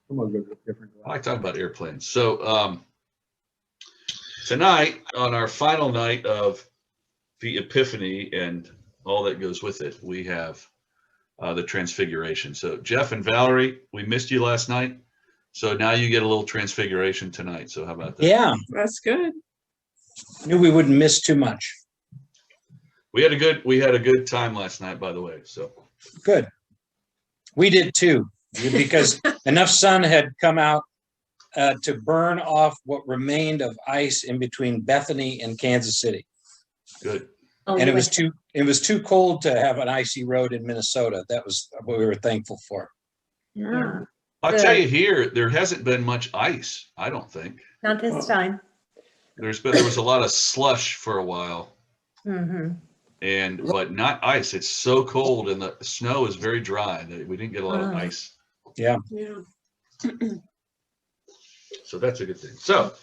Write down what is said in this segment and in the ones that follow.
I'm gonna go to a different I like talking about airplanes. So tonight, on our final night of the Epiphany and all that goes with it, we have the Transfiguration. So Jeff and Valerie, we missed you last night. So now you get a little Transfiguration tonight. So how about that? Yeah, That's good. knew we wouldn't miss too much. We had a good time last night, by the way. So Good. We did too, because enough sun had come out to burn off what remained of ice in between Bethany and Kansas City. good. And it was too cold to have an icy road in Minnesota. That was what we were thankful for. Yeah. I'll Good. tell you here, there hasn't been much ice, I don't think. Not this time. There was a lot of slush for a while, Mm-hmm. but not ice. It's so cold and the snow is very dry that we didn't get a lot of Oh. ice. Yeah. Yeah. So that's a good thing. So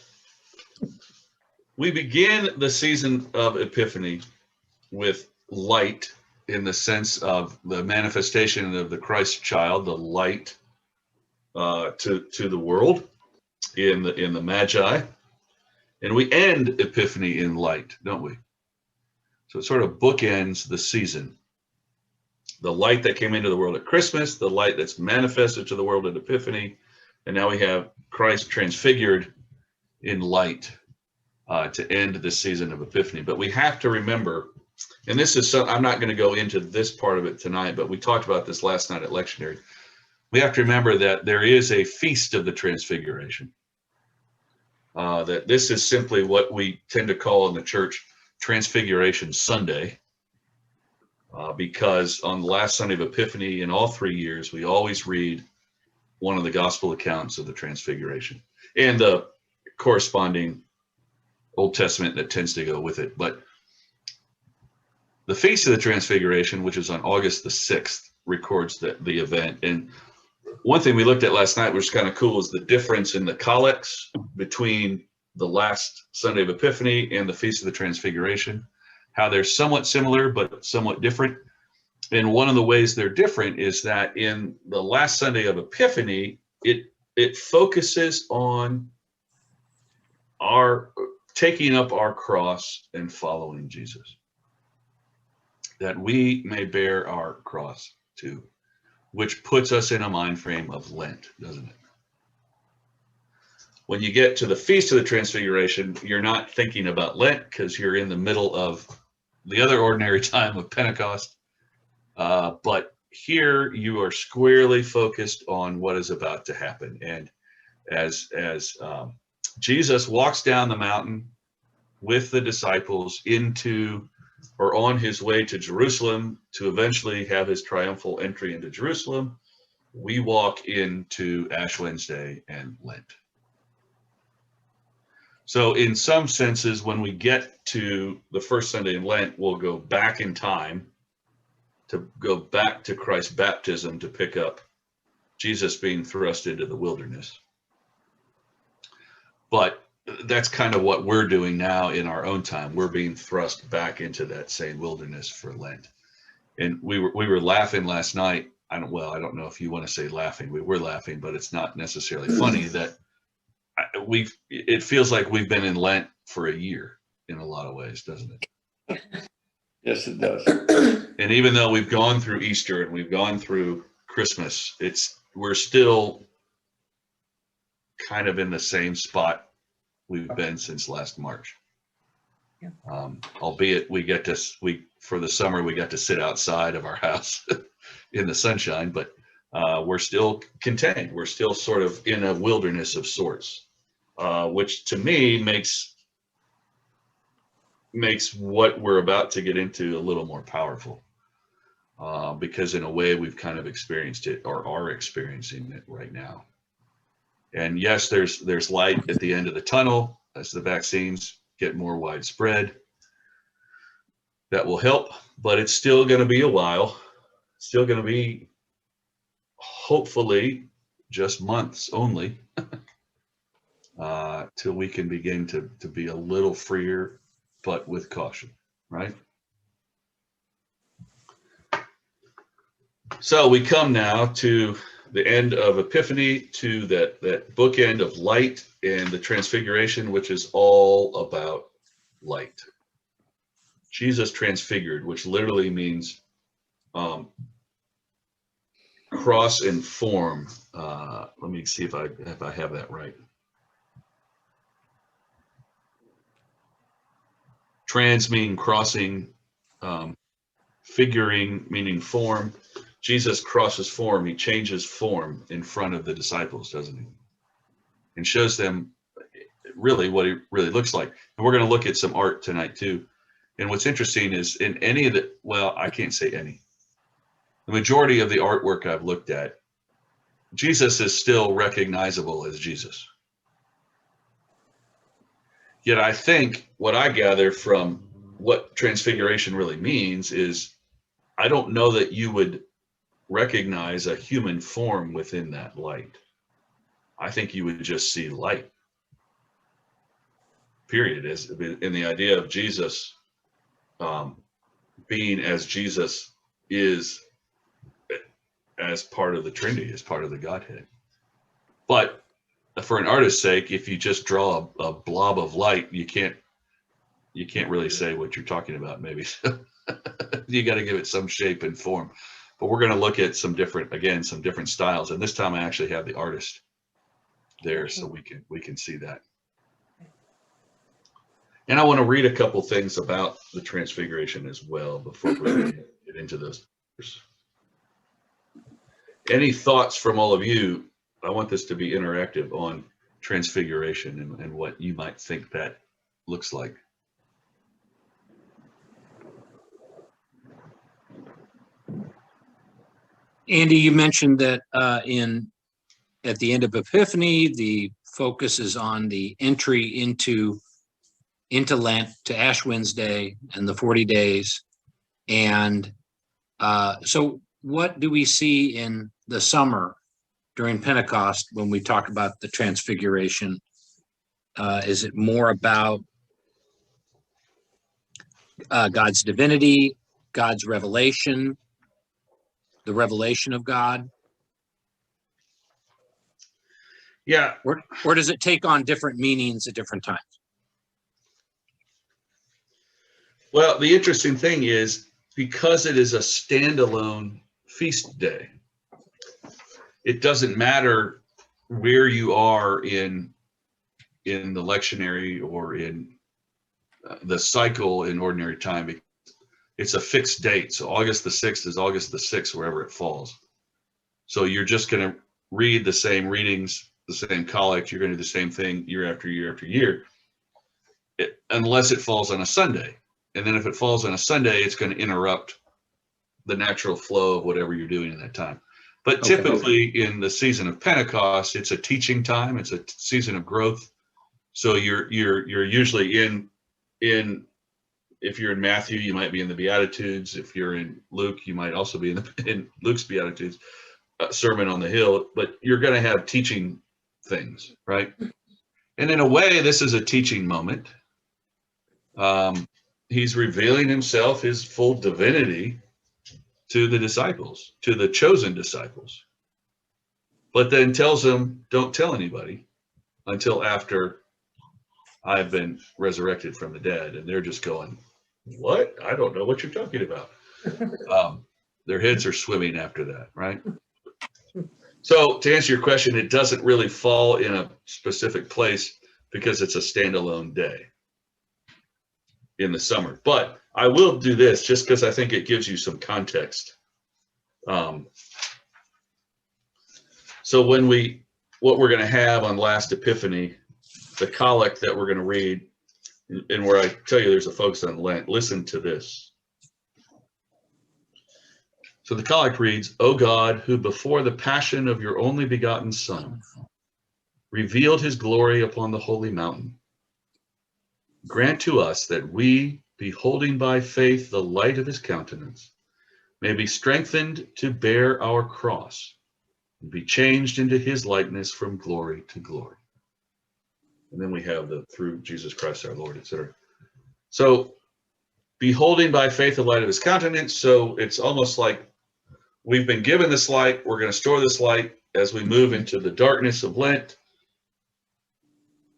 we begin the season of Epiphany with light in the sense of the manifestation of the Christ child, the light to the world in the Magi, and we end Epiphany in light, don't we? So it sort of bookends the season. The light that came into the world at Christmas, the light that's manifested to the world at Epiphany, and now we have Christ transfigured in light to end this season of Epiphany. But we have to remember, and this is I'm not going to go into this part of it tonight, but we talked about this last night at lectionary. We have to remember that there is a feast of the Transfiguration. That this is simply what we tend to call in the church Transfiguration Sunday, because on the last Sunday of Epiphany in all 3 years, we always read one of the gospel accounts of the Transfiguration and the corresponding Old Testament that tends to go with it. But the Feast of the Transfiguration, which is on August the 6th, records the event. And one thing we looked at last night, which is kind of cool, is the difference in the collects between the last Sunday of Epiphany and the Feast of the Transfiguration, how they're somewhat similar but somewhat different. And one of the ways they're different is that in the last Sunday of Epiphany, it focuses on our taking up our cross and following Jesus, that we may bear our cross too, which puts us in a mind frame of Lent, doesn't it? When you get to the Feast of the Transfiguration, you're not thinking about Lent because you're in the middle of the other ordinary time of Pentecost. But here you are squarely focused on what is about to happen. And as Jesus walks down the mountain with the disciples into or on his way to Jerusalem to eventually have his triumphal entry into Jerusalem, we walk into Ash Wednesday and Lent. So in some senses, when we get to the first Sunday in Lent, we'll go back in time to go back to Christ's baptism to pick up Jesus being thrust into the wilderness. But that's kind of what we're doing now in our own time. We're being thrust back into that same wilderness for Lent. And we were laughing last night. I don't know if you want to say laughing. We were laughing, but it's not necessarily funny that it feels like we've been in Lent for a year in a lot of ways, doesn't it? Yes, it does. And even though we've gone through Easter and we've gone through Christmas, we're still kind of in the same spot we've been since last March. Yeah. Albeit for the summer we got to sit outside of our house in the sunshine, but we're still contained. We're still sort of in a wilderness of sorts, which to me makes what we're about to get into a little more powerful, because in a way we've kind of experienced it or are experiencing it right now. And yes, there's light at the end of the tunnel as the vaccines get more widespread. That will help, but it's still going to be a while. It's still going to be hopefully just months only till we can begin to be a little freer, but with caution, right? So we come now to the end of Epiphany to that bookend of light and the Transfiguration, which is all about light. Jesus transfigured, which literally means cross in form. Let me see if I have that right. Trans meaning crossing, figuring meaning form. Jesus crosses form. He changes form in front of the disciples, doesn't he? And shows them really what it really looks like. And we're going to look at some art tonight too. And what's interesting is in any of the, well, I can't say any. The majority of the artwork I've looked at, Jesus is still recognizable as Jesus. Yet I think what I gather from what transfiguration really means is I don't know that you would recognize a human form within that light. I think you would just see light. Period. As in the idea of Jesus being as Jesus is as part of the Trinity, as part of the Godhead. But for an artist's sake, if you just draw a blob of light, you can't really say what you're talking about, maybe. You got to give it some shape and form. But we're going to look at some different styles. And this time I actually have the artist there so we can see that. And I want to read a couple things about the Transfiguration as well before we get into those. Any thoughts from all of you? I want this to be interactive on Transfiguration and what you might think that looks like. Andy, you mentioned that at the end of Epiphany, the focus is on the entry into Lent, to Ash Wednesday and the 40 days. And so what do we see in the summer during Pentecost when we talk about the Transfiguration? Is it more about God's divinity, God's revelation, the revelation of God? Yeah. Or does it take on different meanings at different times? Well, the interesting thing is because it is a standalone feast day, it doesn't matter where you are in the lectionary or in the cycle in ordinary time. It's a fixed date. So August the 6th is August the 6th, wherever it falls. So you're just going to read the same readings, the same collect. You're going to do the same thing year after year after year, unless it falls on a Sunday. And then if it falls on a Sunday, it's going to interrupt the natural flow of whatever you're doing in that time. But typically in the season of Pentecost, it's a teaching time. It's a season of growth. So you're usually in if you're in Matthew, you might be in the Beatitudes. If you're in Luke, you might also be in Luke's Beatitudes, Sermon on the Hill. But you're going to have teaching things, right? And in a way, this is a teaching moment. He's revealing himself, his full divinity, to the disciples, to the chosen disciples. But then tells them, don't tell anybody until after I've been resurrected from the dead. And they're just going, what? I don't know what you're talking about. Their heads are swimming after that, right? So to answer your question, it doesn't really fall in a specific place because it's a standalone day in the summer. But I will do this just because I think it gives you some context. So what we're going to have on last Epiphany, the collect that we're going to read, and where I tell you there's a focus on Lent, listen to this. So the collect reads, O God, who before the passion of your only begotten Son revealed his glory upon the holy mountain, grant to us that we, beholding by faith the light of his countenance, may be strengthened to bear our cross and be changed into his likeness from glory to glory. And then we have the through Jesus Christ our Lord, etc. So beholding by faith the light of his countenance. So it's almost like we've been given this light. We're going to store this light as we move into the darkness of Lent.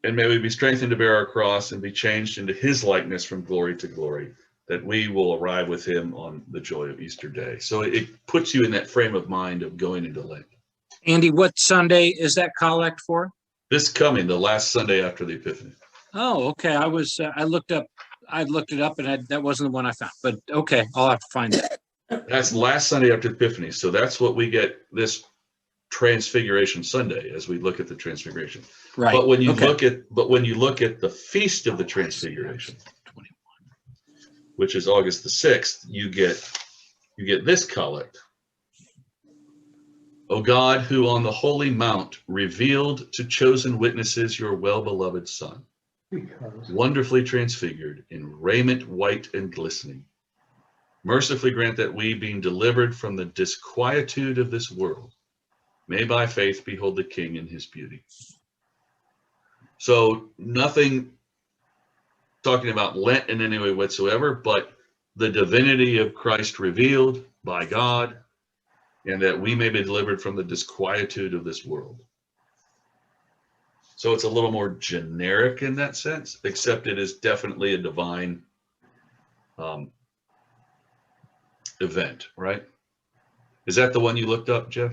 And may we be strengthened to bear our cross and be changed into his likeness from glory to glory, that we will arrive with him on the joy of Easter Day. So it puts you in that frame of mind of going into Lent. Andy, what Sunday is that collect for? This coming, the last Sunday after the Epiphany. Oh, okay. I looked it up and that wasn't the one I found, but okay, I'll have to find it. That's last Sunday after Epiphany. So that's what we get this Transfiguration Sunday as we look at the Transfiguration. Right. But when you okay. look at the Feast of the Transfiguration, which is August the 6th, you get this collect. O God, who on the holy mount revealed to chosen witnesses your well-beloved Son, wonderfully transfigured in raiment white and glistening, mercifully grant that we, being delivered from the disquietude of this world, may by faith behold the King in his beauty. So nothing talking about Lent in any way whatsoever, but the divinity of Christ revealed by God, and that we may be delivered from the disquietude of this world. So it's a little more generic in that sense, except it is definitely a divine event, right? Is that the one you looked up, Jeff?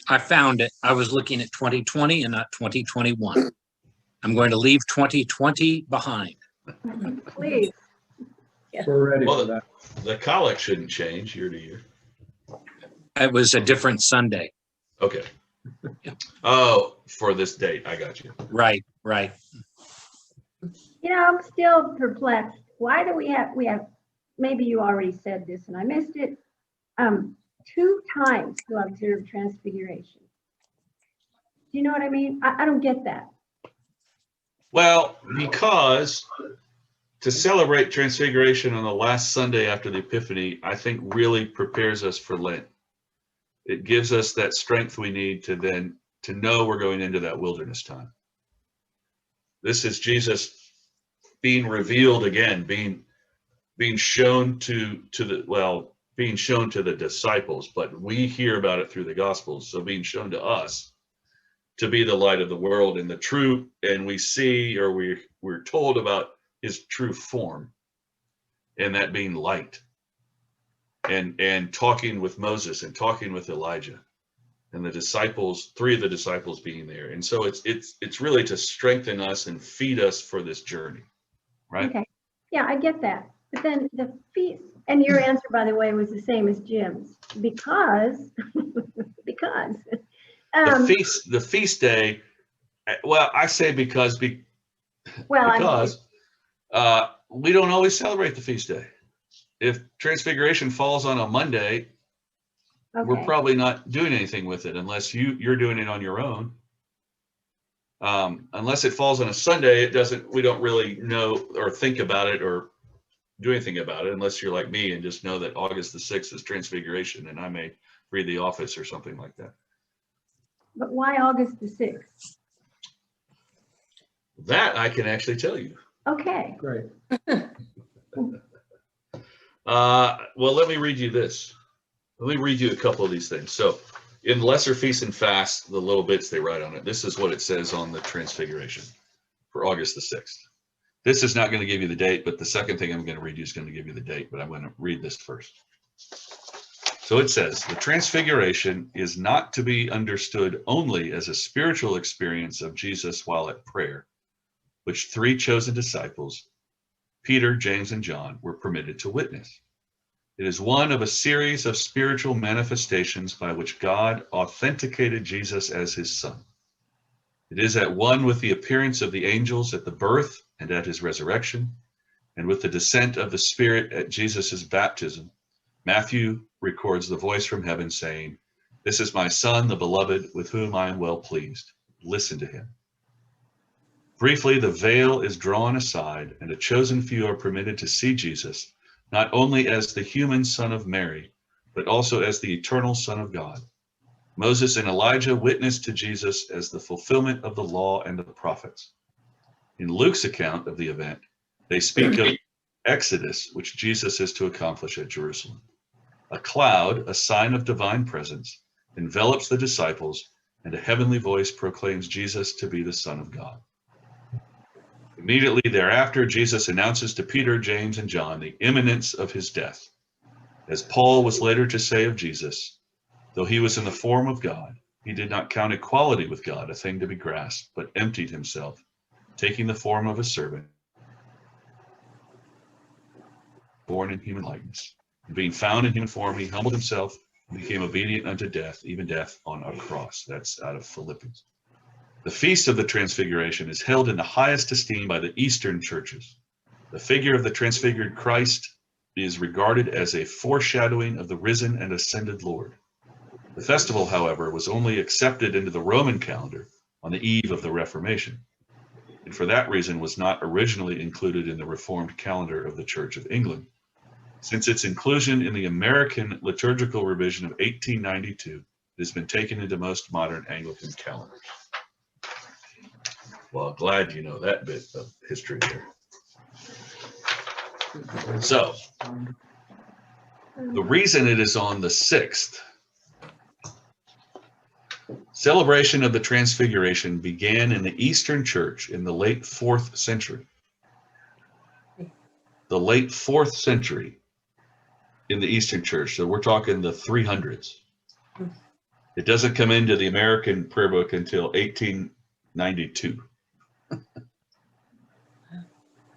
I found it. I was looking at 2020 and not 2021. I'm going to leave 2020 behind. Please. We're ready Well, for that. The collect shouldn't change year to year. It was a different Sunday. Okay. Yeah. Oh, for this date, I got you. Right. You know, I'm still perplexed. Why do we have, maybe you already said this and I missed it, 2 times to observe Transfiguration. Do you know what I mean? I don't get that. Well, because to celebrate Transfiguration on the last Sunday after the Epiphany, I think really prepares us for Lent. It gives us that strength we need to know we're going into that wilderness time. This is Jesus being revealed again, being shown to the disciples, but we hear about it through the Gospels. So being shown to us to be the light of the world and the true, and we see, or we're told about his true form, and that being light, and talking with Moses and talking with Elijah, and the disciples, 3 of the disciples being there. And so it's really to strengthen us and feed us for this journey, right? Okay. Yeah, I get that. But then the feast, and your answer, by the way, was the same as Jim's, because The feast day, well, I say because we don't always celebrate the feast day. If Transfiguration falls on a Monday, we're probably not doing anything with it unless you're doing it on your own. Unless it falls on a Sunday, we don't really know or think about it or do anything about it, unless you're like me and just know that August the 6th is Transfiguration and I may read the office or something like that. But why August the 6th? That I can actually tell you. Okay. Great. Well, let me read you this. Let me read you a couple of these things. So in Lesser Feast and Fast, the little bits they write on it, this is what it says on the Transfiguration for August the 6th. This is not going to give you the date, but the second thing I'm going to read you is going to give you the date, but I'm going to read this first. So it says, the Transfiguration is not to be understood only as a spiritual experience of Jesus while at prayer, which 3 chosen disciples, Peter, James, and John, were permitted to witness. It is one of a series of spiritual manifestations by which God authenticated Jesus as his Son. It is at one with the appearance of the angels at the birth and at his resurrection, and with the descent of the Spirit at Jesus' baptism. Matthew records the voice from heaven saying, "This is my Son, the beloved, with whom I am well pleased. Listen to him." Briefly, the veil is drawn aside, and a chosen few are permitted to see Jesus, not only as the human Son of Mary, but also as the eternal Son of God. Moses and Elijah witnessed to Jesus as the fulfillment of the law and the prophets. In Luke's account of the event, they speak of Exodus, which Jesus is to accomplish at Jerusalem. A cloud, a sign of divine presence, envelops the disciples, and a heavenly voice proclaims Jesus to be the Son of God. Immediately thereafter, Jesus announces to Peter, James, and John the imminence of his death. As Paul was later to say of Jesus, though he was in the form of God, he did not count equality with God a thing to be grasped, but emptied himself, taking the form of a servant, born in human likeness. And being found in human form, he humbled himself and became obedient unto death, even death on a cross. That's out of Philippians. The Feast of the Transfiguration is held in the highest esteem by the Eastern churches. The figure of the transfigured Christ is regarded as a foreshadowing of the risen and ascended Lord. The festival, however, was only accepted into the Roman calendar on the eve of the Reformation, and for that reason was not originally included in the Reformed calendar of the Church of England. Since its inclusion in the American liturgical revision of 1892, it has been taken into most modern Anglican calendars. Well, glad you know that bit of history there. So, the reason it is on the 6th, celebration of the Transfiguration began in the Eastern Church in the late 4th century. The late 4th century in the Eastern Church. So we're talking the 300s. It doesn't come into the American prayer book until 1892.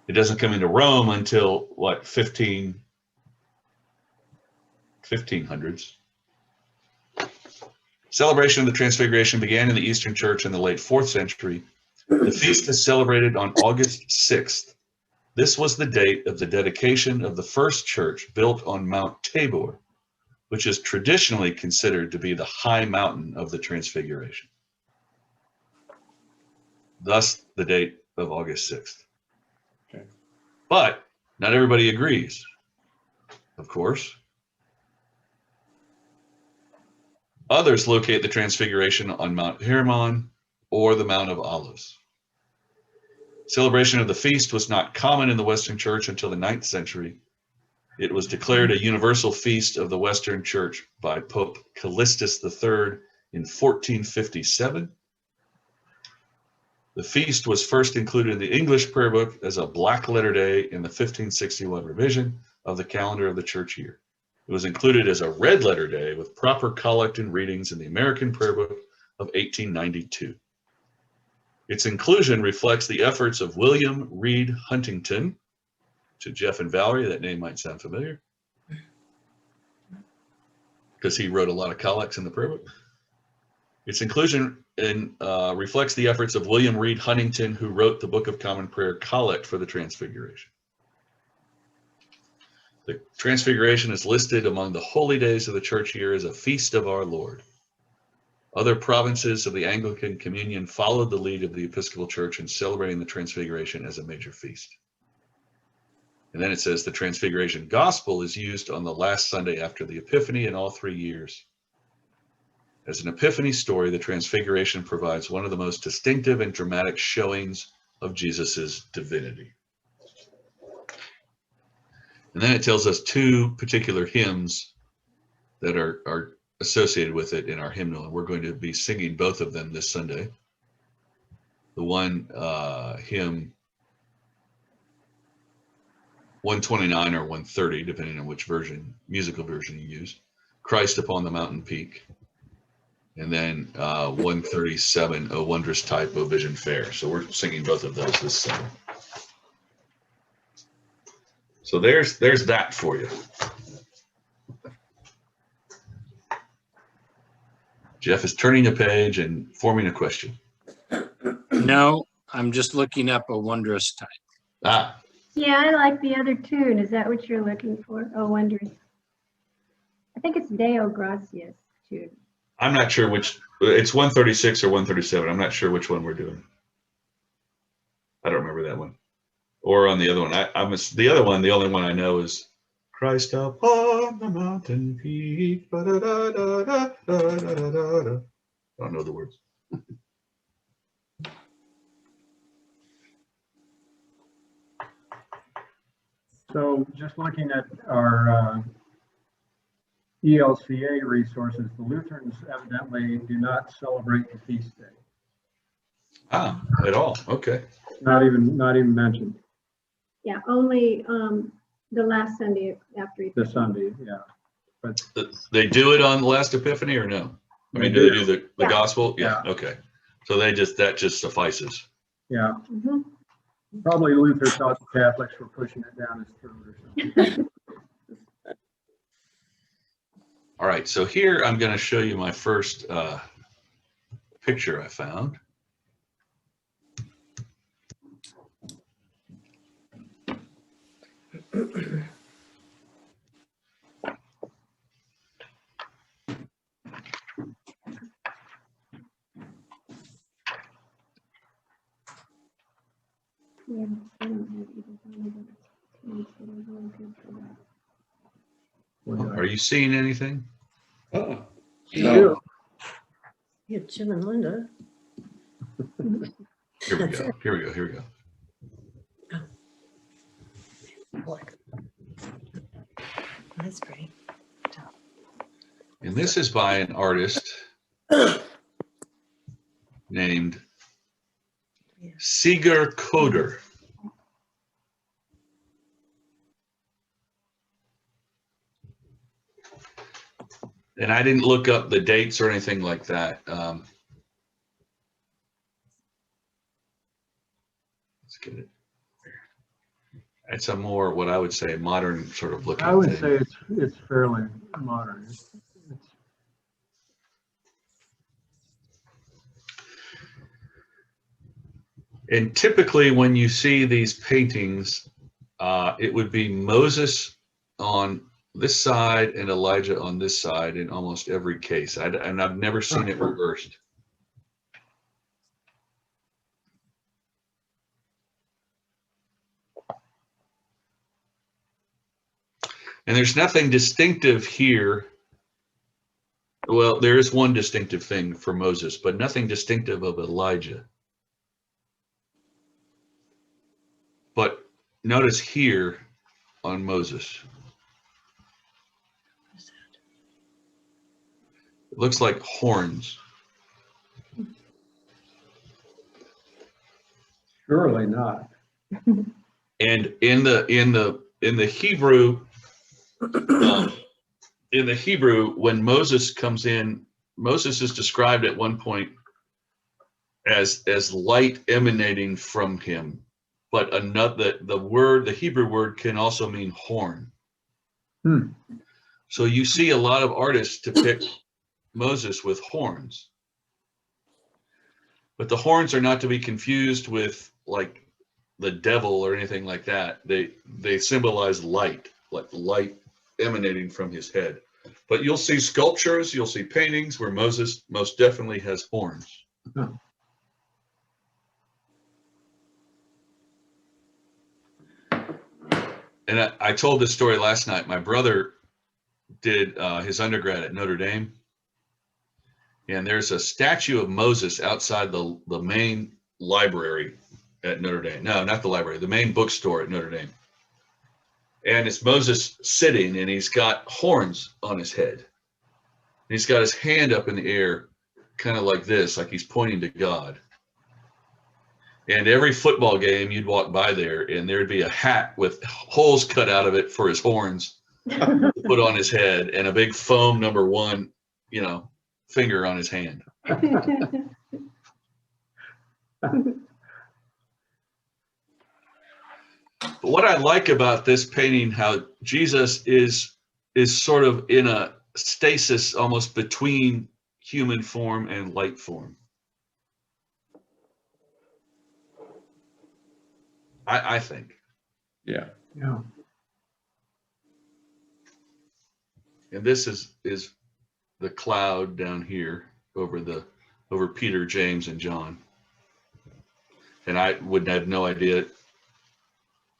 It doesn't come into Rome until what, 1500s. Celebration of the Transfiguration began in the Eastern Church in the late 4th century. The feast is celebrated on August 6th. This was the date of the dedication of the first church built on Mount Tabor, which is traditionally considered to be the high mountain of the Transfiguration. Thus, the date of August 6th. Okay. But not everybody agrees, of course. Others locate the Transfiguration on Mount Hermon or the Mount of Olives. Celebration of the feast was not common in the Western Church until the 9th century. It was declared a universal feast of the Western Church by Pope Callistus III in 1457. The feast was first included in the English prayer book as a black letter day in the 1561 revision of the calendar of the church year. It was included as a red letter day with proper collect and readings in the American prayer book of 1892. Its inclusion reflects the efforts of William Reed Huntington. To Jeff and Valerie, that name might sound familiar, because he wrote a lot of collects in the prayer book. Its inclusion reflects the efforts of William Reed Huntington, who wrote the Book of Common Prayer Collect for the Transfiguration. The Transfiguration is listed among the holy days of the church year as a feast of our Lord. Other provinces of the Anglican Communion followed the lead of the Episcopal Church in celebrating the Transfiguration as a major feast. And then it says the Transfiguration Gospel is used on the last Sunday after the Epiphany in all 3 years. As an Epiphany story, the Transfiguration provides one of the most distinctive and dramatic showings of Jesus's divinity. And then it tells us 2 particular hymns that are associated with it in our hymnal, and we're going to be singing both of them this Sunday. The one hymn 129 or 130, depending on which musical version you use, Christ upon the mountain peak. And then 137, O wondrous type, O vision fair. So we're singing both of those this Sunday. So there's that for you. Jeff is turning a page and forming a question. No, I'm just looking up a wondrous type. Ah, Yeah, I like the other tune. Is that what you're looking for? Oh, wondrous. I think it's Deo Gratias tune. I'm not sure which. It's 136 or 137. I'm not sure which one we're doing. I don't remember that one. Or on the other one. The other one, the only one I know is Christ upon the mountain peak. I don't know the words. So just looking at our ELCA resources, the Lutherans evidently do not celebrate the feast day. Ah, at all. Okay. Not even mentioned. Yeah, only the last Sunday after The Epiphany. Sunday, yeah. But They do it on the last Epiphany or no? I mean, They do they do. do the Yeah. gospel? Yeah. Okay. So that just suffices. yeah, Mhm. probably Luther thought the Catholics were pushing it down his throat or something. All right. So here I'm going to show you my first picture I found. Yeah, I don't have either one of those. That are really good for that. Are you seeing anything? No. Yeah, Jim and Linda. Here we go. Here we go. Here we go. Look. That's pretty. And this is by an artist named Seeger Coder. And I didn't look up the dates or anything like that. Let's get it. It's a more, what I would say, modern sort of looking I would thing. say it's fairly modern. And typically when you see these paintings, it would be Moses on this side and Elijah on this side in almost every case. And I've never seen it reversed. And there's nothing distinctive here. Well, there is one distinctive thing for Moses, but nothing distinctive of Elijah. But notice here on Moses. It looks like horns. Surely not. And in the Hebrew, when Moses comes in, Moses is described at one point as light emanating from him. But the Hebrew word can also mean horn. So you see a lot of artists depict Moses with horns. But the horns are not to be confused with like the devil or anything like that. They symbolize light, like light emanating from his head. But you'll see sculptures, you'll see paintings where Moses most definitely has horns. And I told this story last night. My brother did his undergrad at Notre Dame. And there's a statue of Moses outside the main library at Notre Dame. No, not the library, the main bookstore at Notre Dame. And it's Moses sitting, and he's got horns on his head. And he's got his hand up in the air, kind of like this, like he's pointing to God. And every football game, you'd walk by there, and there'd be a hat with holes cut out of it for his horns put on his head, and a big foam number 1, finger on his hand. But what I like about this painting, how Jesus is sort of in a stasis almost between human form and light form. I think. Yeah. Yeah. And this is the cloud down here over Peter, James, and John. And I would have no idea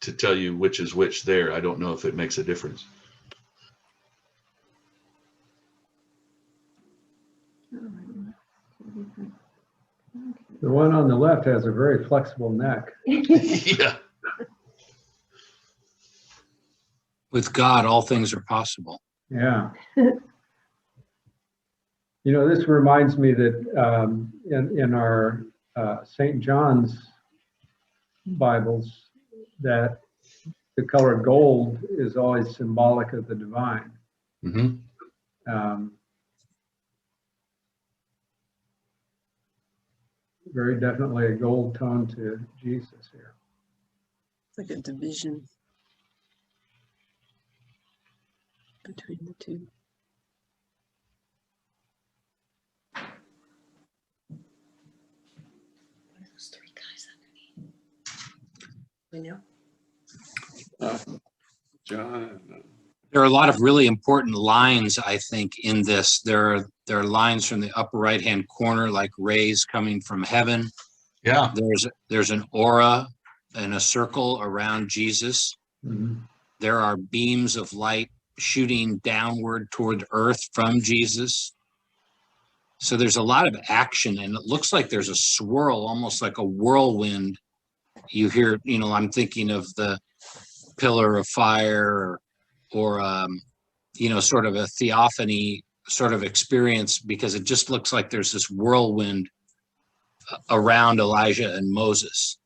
to tell you which is which there. I don't know if it makes a difference. The one on the left has a very flexible neck. Yeah. With God, all things are possible. Yeah. You know, this reminds me that in our St. John's Bibles, that the color gold is always symbolic of the divine. Mm-hmm. Very definitely a gold tone to Jesus here. It's like a division between the two. What are those three guys underneath? We know. John, There are a lot of really important lines, I think, in this. There are lines from the upper right-hand corner, like rays coming from heaven. Yeah. There's an aura and a circle around Jesus. Mhm. There are beams of light shooting downward toward earth from Jesus. So there's a lot of action, and it looks like there's a swirl, almost like a whirlwind. You hear, I'm thinking of the pillar of fire or sort of a theophany sort of experience, because it just looks like there's this whirlwind around Elijah and Moses.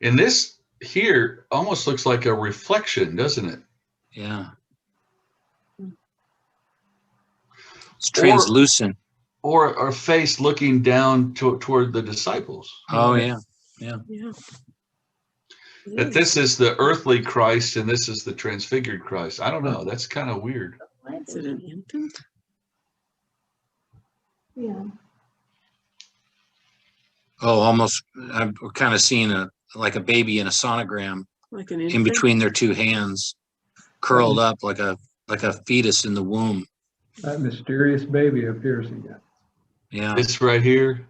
And this here almost looks like a reflection, doesn't it? Yeah. It's translucent. Or a face looking down toward the disciples. Oh, yeah. Yeah. That this is the earthly Christ and this is the transfigured Christ. I don't know. That's kind of weird. Is it an infant? Yeah. Oh, almost. I'm kind of seeing like a baby in a sonogram Like an in infant? between their two hands, curled up like a fetus in the womb. That mysterious baby appears again. Yeah. This right here.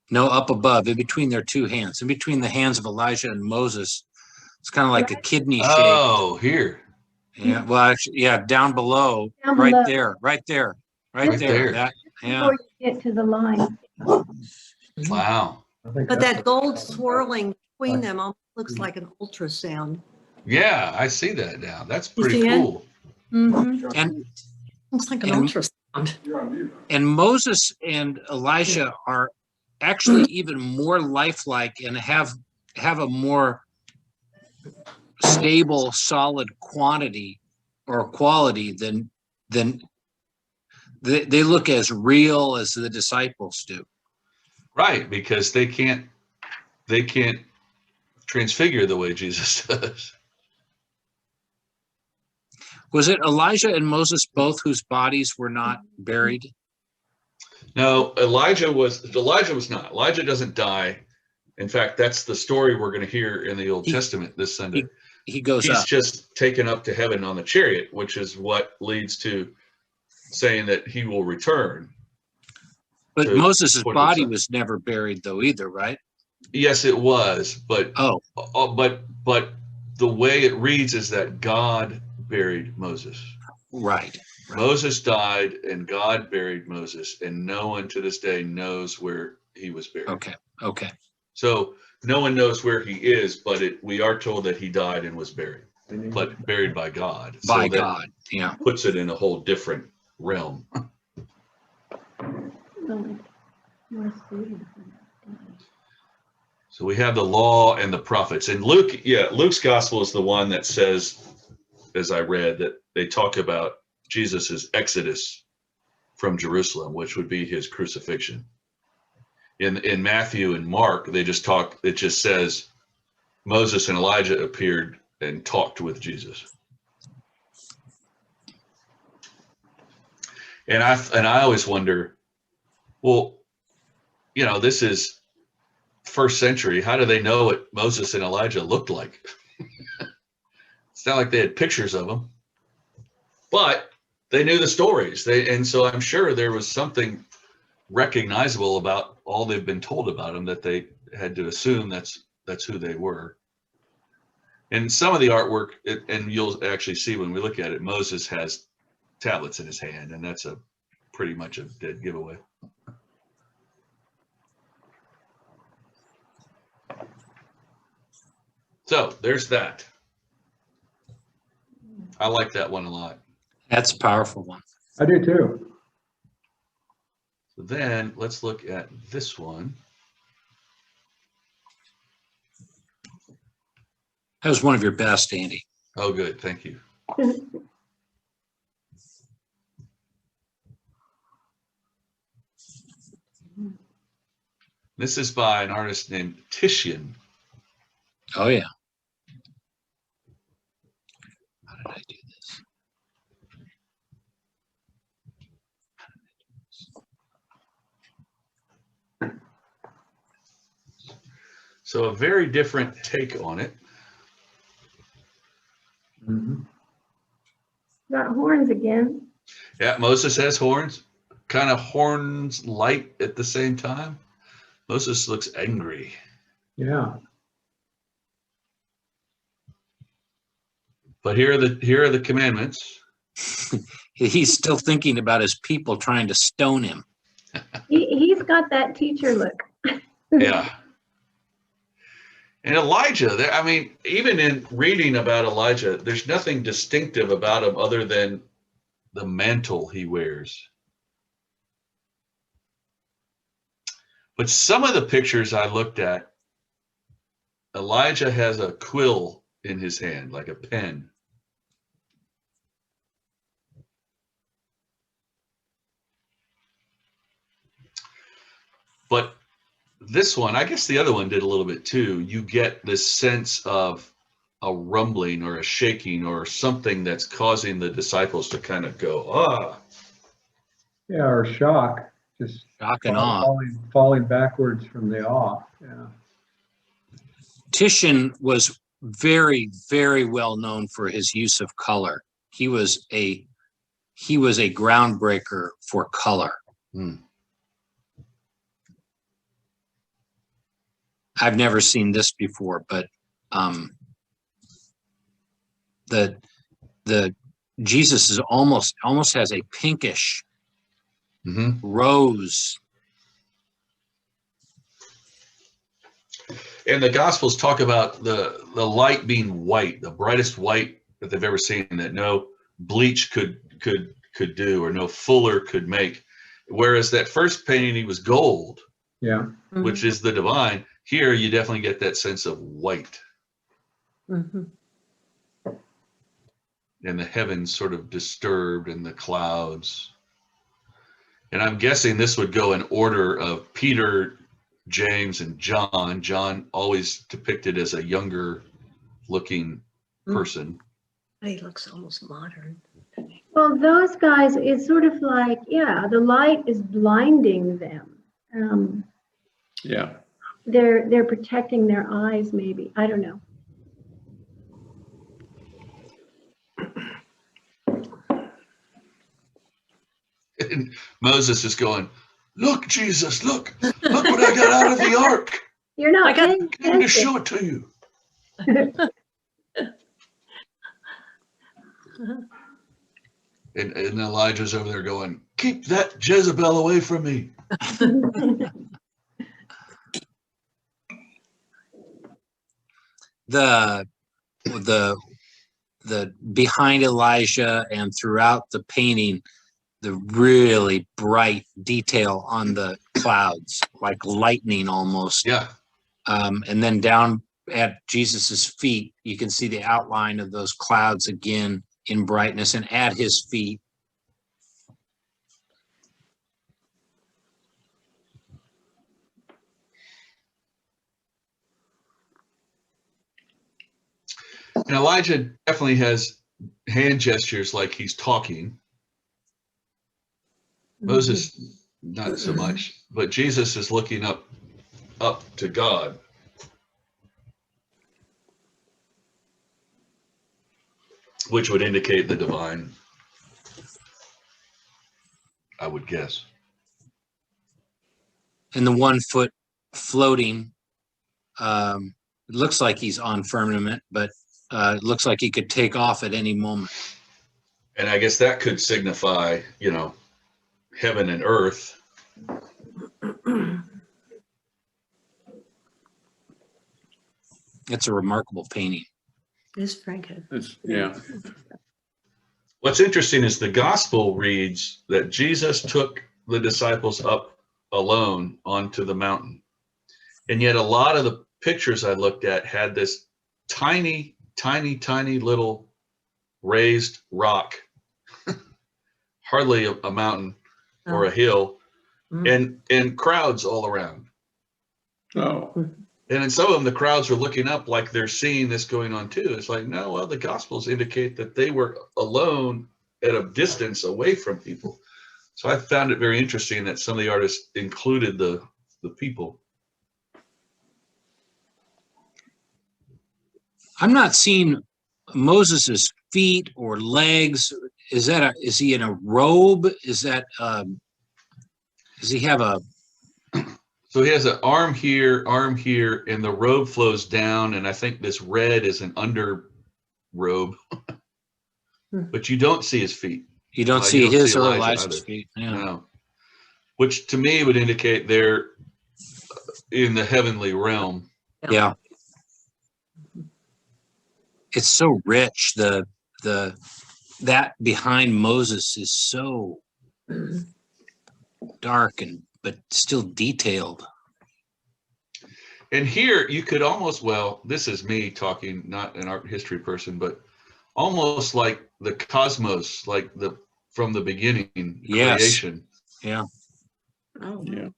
No, up above, in between their two hands, in between the hands of Elijah and Moses. It's kind of like a kidney shape. Oh, here. Yeah. Well, actually, yeah, down below, Down right below. there, right there, Right right there. there. That, yeah. Before you get to the line. Wow. I think But that's that gold swirling between them almost looks like an ultrasound. Yeah, I see that now. That's You pretty see it? cool. Mm-hmm. And Looks like an And- ultrasound. and Moses and Elijah are actually even more lifelike and have a more stable, solid quantity or quality than they look as real as the disciples do. Right, because they can't transfigure the way Jesus does. Was it Elijah and Moses both whose bodies were not buried? No, Elijah was not. Elijah doesn't die. In fact, that's the story we're going to hear in the Old Testament this Sunday. He goes He's up. just taken up to heaven on the chariot, which is what leads to saying that he will return. But to Moses' put body himself- was never buried though either, right? Yes, it was, but Oh, but the way it reads is that God buried Moses. right. Moses died and God buried Moses, and no one to this day knows where he was buried. Okay. So no one knows where he is, but we are told that he died and was buried, but buried by God. By So that God. Yeah. puts it in a whole different realm. So we have the law and the prophets. And Luke's gospel is the one that says, as I read, that they talk about Jesus's exodus from Jerusalem, which would be his crucifixion. In Matthew and Mark, it just says Moses and Elijah appeared and talked with Jesus. And I always wonder, well, this is first century. How do they know what Moses and Elijah looked like? It's not like they had pictures of them, but they knew the stories. And so I'm sure there was something recognizable about all they've been told about them that they had to assume that's who they were. And some of the artwork, and you'll actually see when we look at it, Moses has tablets in his hand, and that's pretty much a dead giveaway. So there's that. I like that one a lot. That's a powerful one. I do too. So then let's look at this one. That was one of your best, Andy. Oh, good. Thank you. This is by an artist named Titian. Oh, yeah. How did I do this? So a very different take on it. Mhm. Got horns again. Yeah, Moses has horns, kind of horns light at the same time. Moses looks angry. Yeah. But here are the commandments. He's still thinking about his people trying to stone him. He's got that teacher look. Yeah. And Elijah, I mean, even in reading about Elijah, there's nothing distinctive about him other than the mantle he wears. But some of the pictures I looked at, Elijah has a quill in his hand, like a pen. But this one, I guess the other one did a little bit too. You get this sense of a rumbling or a shaking or something that's causing the disciples to kind of go, ah. Yeah, or shock, just Shock and awe. falling backwards from the awe. Yeah. Titian was very, very well known for his use of color. He was a groundbreaker for color. Hmm. I've never seen this before, but the Jesus is almost has a pinkish rose. And the Gospels talk about the light being white, the brightest white that they've ever seen, that no bleach could do, or no fuller could make. Whereas that first painting, he was gold, Yeah. which is the divine. Here, you definitely get that sense of white. Mm-hmm. And the heavens sort of disturbed, and the clouds. And I'm guessing this would go in order of Peter, James, and John. John always depicted as a younger looking person. He looks almost modern. Well, those guys, it's sort of like, yeah, the light is blinding them. Yeah. They're protecting their eyes, maybe. I don't know. And Moses is going, look, Jesus, look what I got out of the ark. You're not I got- paying I came to attention. show it to you. And Elijah's over there going, keep that Jezebel away from me. The behind Elijah and throughout the painting, the really bright detail on the clouds, like lightning almost. Yeah. And then down at Jesus's feet, you can see the outline of those clouds again in brightness, and at his feet. And Elijah definitely has hand gestures like he's talking. Moses, not so much, but Jesus is looking up to God. Which would indicate the divine, I would guess. And the 1 foot floating, it looks like he's on firmament, but it looks like he could take off at any moment. And I guess that could signify, heaven and earth. It's a remarkable painting. This Frank had. Yeah. What's interesting is the gospel reads that Jesus took the disciples up alone onto the mountain. And yet a lot of the pictures I looked at had this tiny, tiny, tiny little raised rock, hardly a mountain or a hill, and crowds all around. Oh, And in some of them, the crowds are looking up like they're seeing this going on too. It's like, no, well, the Gospels indicate that they were alone at a distance away from people. So I found it very interesting that some of the artists included the people. I'm not seeing Moses's feet or legs. Is he in a robe? Does he have a? So he has an arm here, and the robe flows down. And I think this red is an under robe, but you don't see his feet. You don't see his or Elijah Elijah's either. feet. Yeah. No. Which to me would indicate they're in the heavenly realm. Yeah. It's so rich. That behind Moses is so dark but still detailed. And here you could almost, well, this is me talking, not an art history person, but almost like the cosmos, like from the beginning creation. Yeah. Oh, yeah.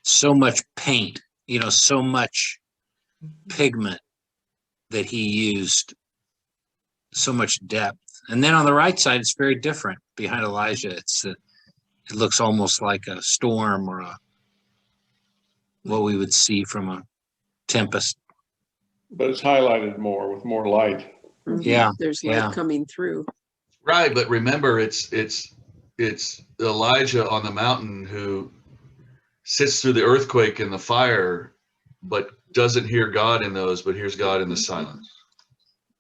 So much paint, so much pigment that he used, so much depth. And then on the right side, it's very different. Behind Elijah, it looks almost like a storm or what we would see from a tempest. But it's highlighted more with more light. Yeah. There's light coming through. Right, but remember, it's Elijah on the mountain who sits through the earthquake and the fire, but doesn't hear God in those, but hears God in the silence.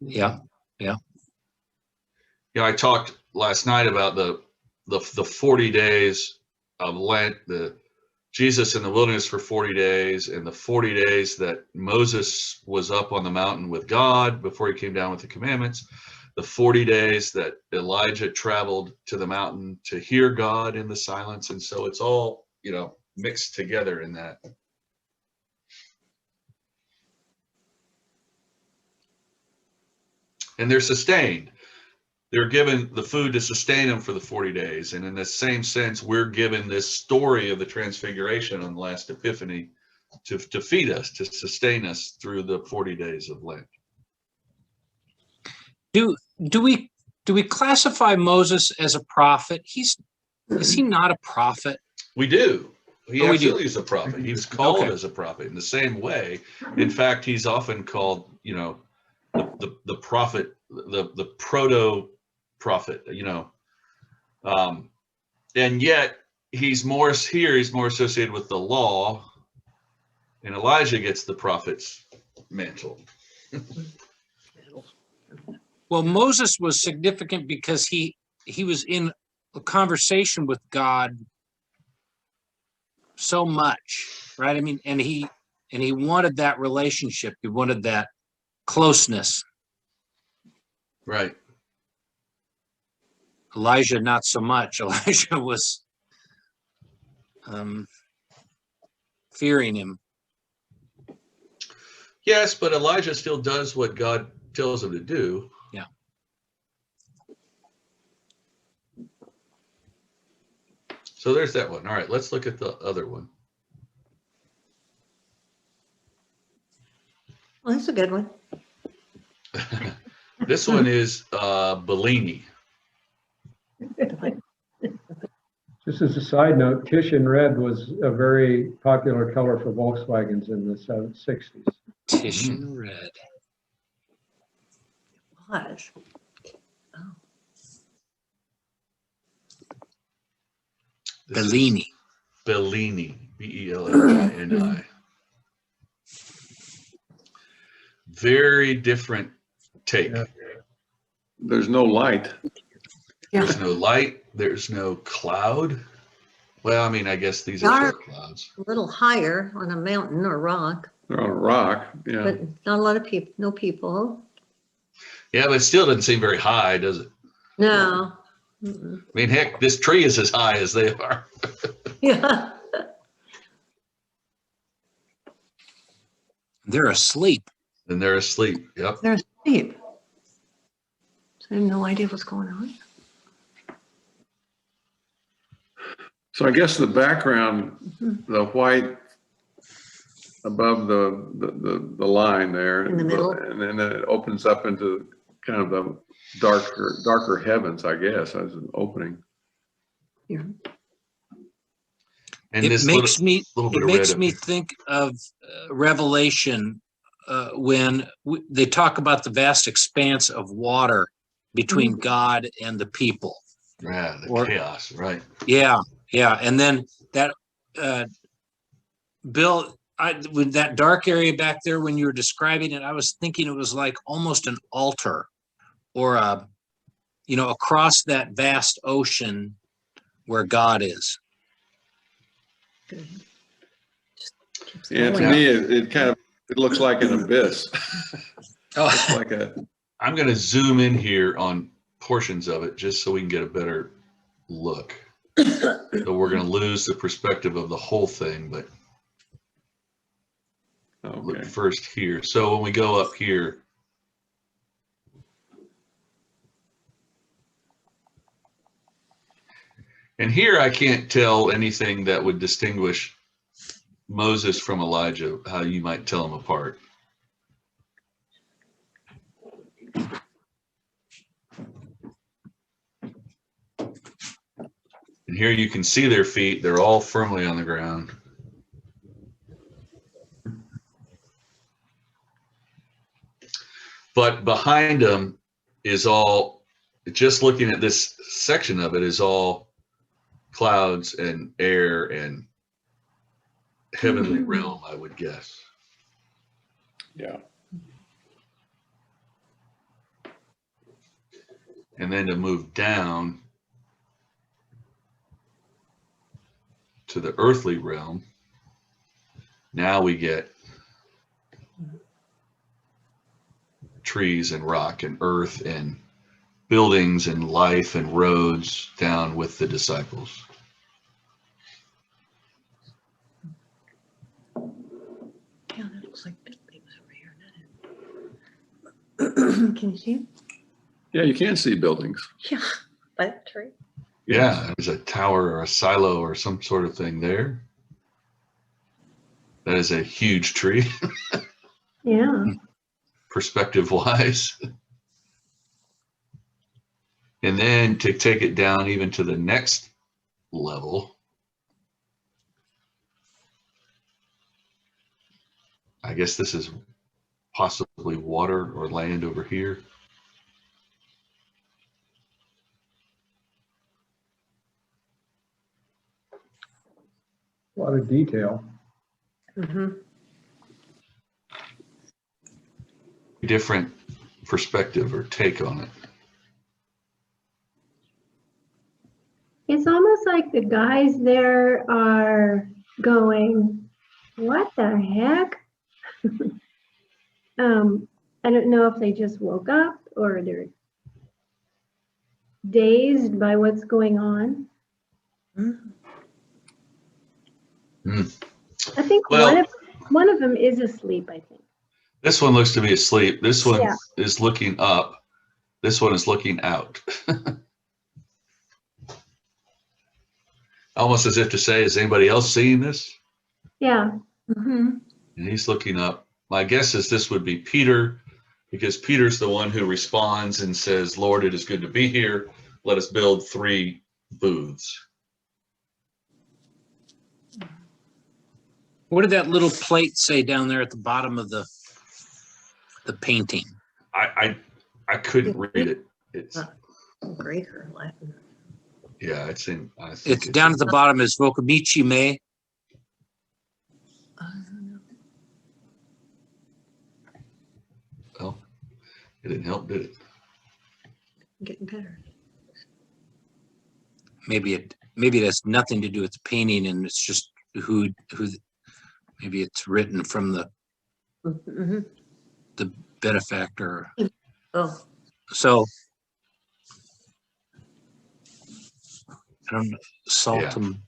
Yeah. I talked last night about the 40 days of Lent, the Jesus in the wilderness for 40 days, and the 40 days that Moses was up on the mountain with God before he came down with the commandments, the 40 days that Elijah traveled to the mountain to hear God in the silence. And so it's all, mixed together in that. And they're sustained. They're given the food to sustain them for the 40 days. And in the same sense, we're given this story of the Transfiguration on the last Epiphany to feed us, to sustain us through the 40 days of Lent. Do we classify Moses as a prophet? Is he not a prophet? We do. He absolutely do. is a prophet. He was called Okay. as a prophet in the same way. In fact, he's often called, the prophet, the proto prophet, and yet he's more associated with the law, and Elijah gets the prophet's mantle. Well, Moses was significant because he was in a conversation with God so much, right? I mean, and he wanted that relationship. He wanted that closeness. Right. Elijah, not so much. Elijah was fearing him. Yes, but Elijah still does what God tells him to do. Yeah. So there's that one. All right, let's look at the other one. Well, that's a good one. This one is Bellini. Just as a side note, Titian red was a very popular color for Volkswagens in the 60s. Titian red. Was. Oh. Bellini. Bellini, Bellini. Very different take. Yeah. There's no light. There's no light. There's no cloud. Well, I mean, I guess these are Dark. short clouds. A little higher on a mountain or rock. They're on a rock, yeah. but not a lot of people, no people. Yeah, but it still doesn't seem very high, does it? No. Mm-mm. I mean, heck, this tree is as high as they are. Yeah. They're asleep. And they're asleep. Yep. They're asleep. So I have no idea what's going on. So I guess the background, the white above the line there. In the middle. And then it opens up into kind of the darker heavens, I guess, as an opening. Yeah. And It this makes me little bit it of makes red me up here. think of Revelation when they talk about the vast expanse of water between God and the people. Yeah, the Or- chaos, right? Yeah, and then that Bill, with that dark area back there, when you were describing it, I was thinking it was like almost an altar, or across that vast ocean where God is. Good. Just keeps Yeah, to going. me, it looks like an abyss. Oh, It's like I'm going to zoom in here on portions of it just so we can get a better look. So we're going to lose the perspective of the whole thing, but look okay. first here. So when we go up here, and here I can't tell anything that would distinguish Moses from Elijah, how you might tell them apart. And here you can see their feet. They're all firmly on the ground. But behind them is all, just looking at this section of it, is all clouds and air and heavenly realm, I would guess. Yeah. And then to move down to the earthly realm, now we get trees and rock and earth and buildings and life and roads down with the disciples. Yeah, that looks like buildings over here. Can you see it? Yeah, you can see buildings. Yeah, by that tree. Yeah, there's a tower or a silo or some sort of thing there. That is a huge tree, Yeah. perspective wise. And then to take it down even to the next level, I guess this is possibly water or land over here. A lot of detail. Mm-hmm. Different perspective or take on it. It's almost like the guys there are going, what the heck? I don't know if they just woke up or they're dazed by what's going on. I think Well, one of them is asleep, I think. this one looks to be asleep. This one Yeah. is looking up. This one is looking out. Almost as if to say, is anybody else seeing this? Yeah. Mm-hmm. And he's looking up. My guess is this would be Peter, because Peter's the one who responds and says, Lord, it is good to be here. Let us build 3 booths. what did that little plate say down there at the bottom of the painting? I couldn't read it. It's Greek or Latin. yeah, it's in. I think It's down at the bottom is Vocamici Me. I don't know. Well, it didn't help, did it? Getting better. Maybe it has nothing to do with the painting, and it's just who maybe it's written from the Mhm. the benefactor. Oh, So I don't know, Saltum.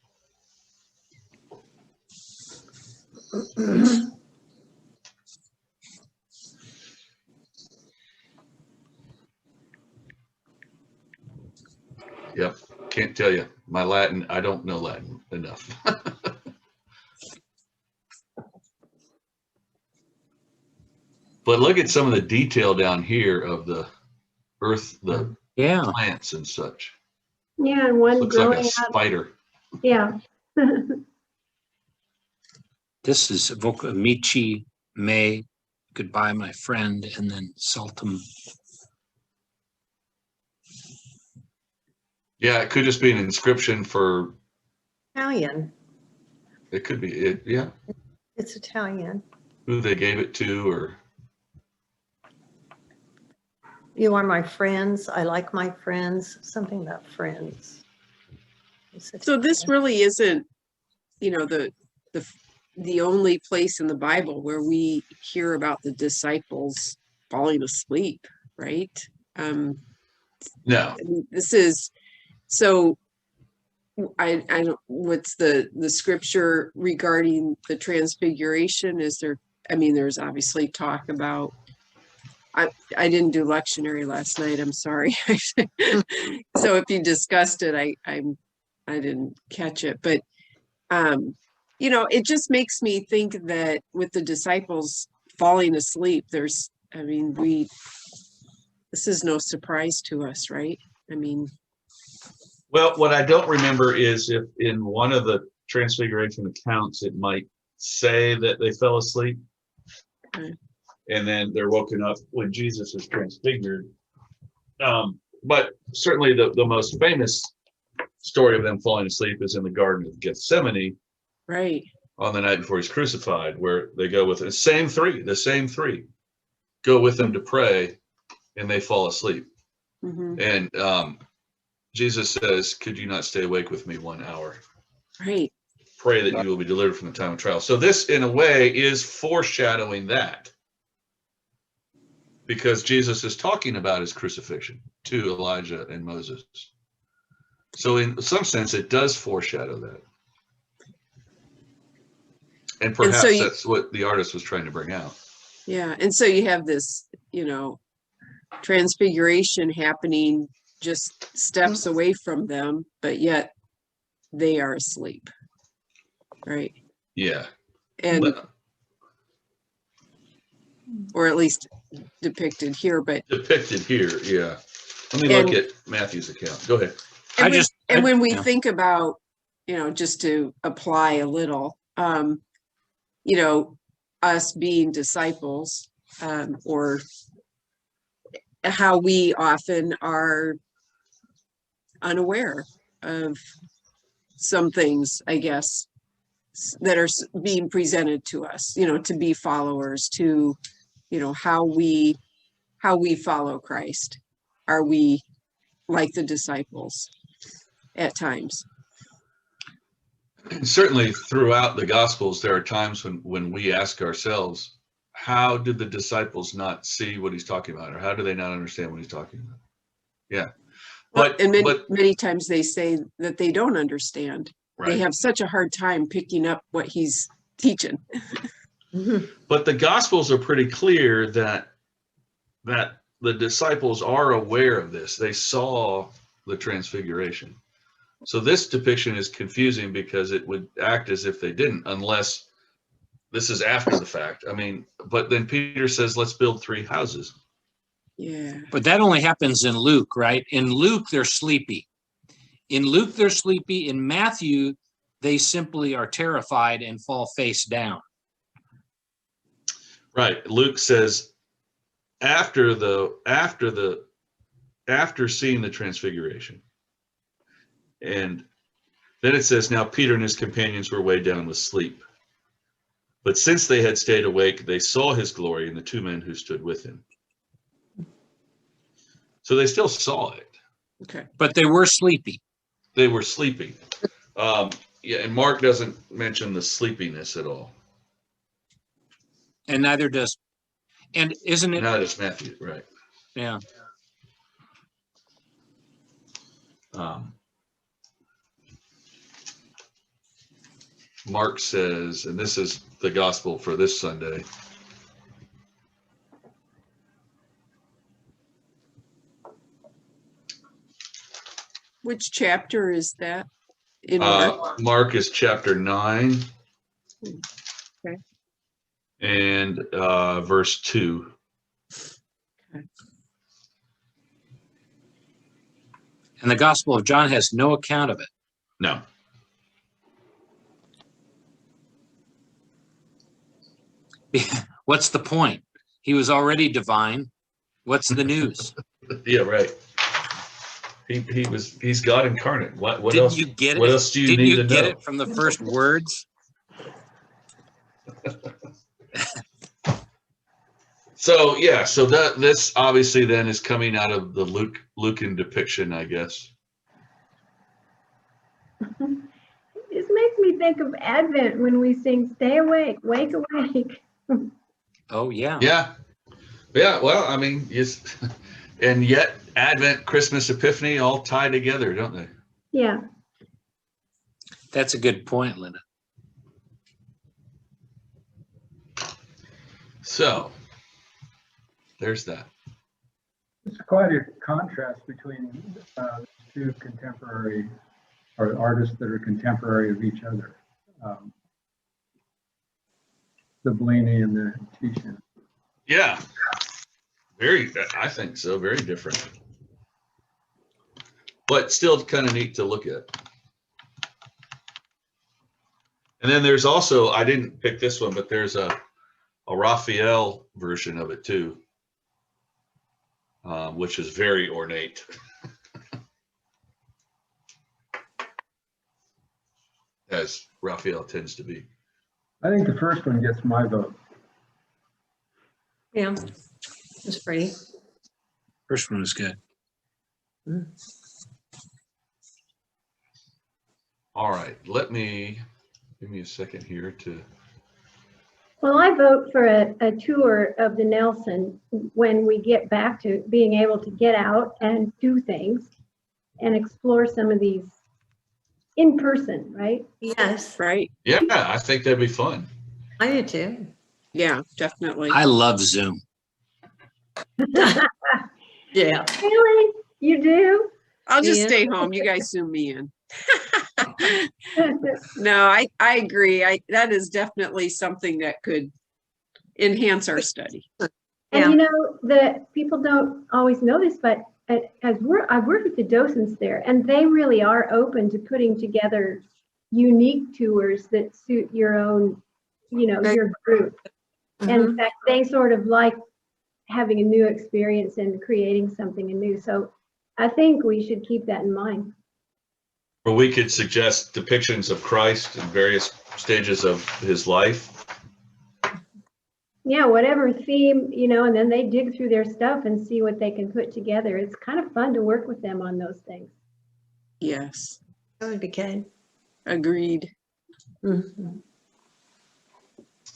Yep. Can't tell you. My Latin, I don't know Latin enough. But look at some of the detail down here of the earth, the Yeah. plants and such. Yeah, and one Looks like growing a up. spider. Yeah. This is Voca Amici May, goodbye, my friend, and then Saltum. Yeah, it could just be an inscription for, Italian. it could be it, yeah, It's Italian. who they gave it to, or You are my friends. I like my friends. Something about friends. It's So this Italian. really isn't, the only place in the Bible where we hear about the disciples falling asleep, right? no. This is so. I don't. What's the scripture regarding the transfiguration? Is there? I mean, there's obviously talk about. I didn't do lectionary last night. I'm sorry. So if you discussed it, I didn't catch it, but it just makes me think that with the disciples falling asleep, this is no surprise to us, right? I mean, Well, what I don't remember is if in one of the transfiguration accounts, it might say that they fell asleep. Okay. And then they're woken up when Jesus is transfigured. But certainly the most famous story of them falling asleep is in the Garden of Gethsemane right. on the night before he's crucified, where they go with the same three go with them to pray, and they fall asleep. Hmm. And Jesus says, could you not stay awake with me 1 hour? Right. Pray that you will be delivered from the time of trial. So this, in a way, is foreshadowing that, because Jesus is talking about his crucifixion to Elijah and Moses. So in some sense, it does foreshadow that. And perhaps so that's what the artist was trying to bring out. Yeah. And so you have this, transfiguration happening just steps away from them, but yet they are asleep. Right. Yeah. And, But or at least depicted here, but. depicted here, yeah. Let me look at Matthew's account. Go ahead. And when we yeah. think about, just to apply a little, us being disciples, or how we often are unaware of some things, I guess, that are being presented to us, to be followers, to, how we follow Christ. Are we like the disciples at times? And certainly throughout the Gospels, there are times when we ask ourselves, how did the disciples not see what he's talking about? Or how do they not understand what he's talking about? Yeah. But many times they say that they don't understand. right. They have such a hard time picking up what he's teaching. But the Gospels are pretty clear that the disciples are aware of this. They saw the transfiguration. So this depiction is confusing because it would act as if they didn't, unless this is after the fact. I mean, but then Peter says, let's build 3 houses. Yeah. But that only happens in Luke, right? In Luke, they're sleepy. In Luke, they're sleepy. In Matthew, they simply are terrified and fall face down. Right. Luke says after seeing the transfiguration. And then it says, now Peter and his companions were weighed down with sleep. But since they had stayed awake, they saw his glory and the 2 men who stood with him. So they still saw it. Okay. But they were sleepy. They were sleeping. Yeah, and Mark doesn't mention the sleepiness at all. And neither does, and isn't it? Not as Matthew, right? Yeah. Mark says, and this is the gospel for this Sunday. Which chapter is that in Mark? Mark is chapter 9. Okay. And verse 2. Okay. And the Gospel of John has no account of it. No. What's the point? He was already divine. What's the news? Yeah, right. He's God incarnate. What Didn't else? you get it? What else do you Didn't need you to get know? it from the first words? So yeah, so this obviously then is coming out of the Lucan depiction, I guess. This makes me think of Advent when we sing, "Stay awake, wake awake." Oh, yeah. Yeah. Yeah, well, I mean, yes, and yet Advent, Christmas, Epiphany all tie together, don't they? Yeah. That's a good point, Linda. So there's that. It's quite a contrast between two contemporary or artists that are contemporary of each other. The Bellini and the Titian. Yeah. I think so. Very different. But still kind of neat to look at. And then there's also, I didn't pick this one, but there's a Raphael version of it too, which is very ornate. As Raphael tends to be. I think the first one gets my vote. Yeah, it's pretty. First one was good. All right, give me a second here to. Well, I vote for a tour of the Nelson when we get back to being able to get out and do things and explore some of these in person, right? Yes, Right? Yeah, I think that'd be fun. I do too. Yeah, definitely. I love Zoom. Yeah. Really? You do? I'll just Yeah. stay home. You guys zoom me in. No, I agree. That is definitely something that could enhance our study. And you know, the people don't always know this, but I've worked with the docents there, and they really are open to putting together unique tours that suit your own, your group. And in fact, they sort of like having a new experience and creating something new. So I think we should keep that in mind. Or we could suggest depictions of Christ in various stages of his life. Yeah, whatever theme, and then they dig through their stuff and see what they can put together. It's kind of fun to work with them on those things. Yes, That would be good. agreed. Mhm.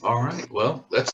All right, well, that's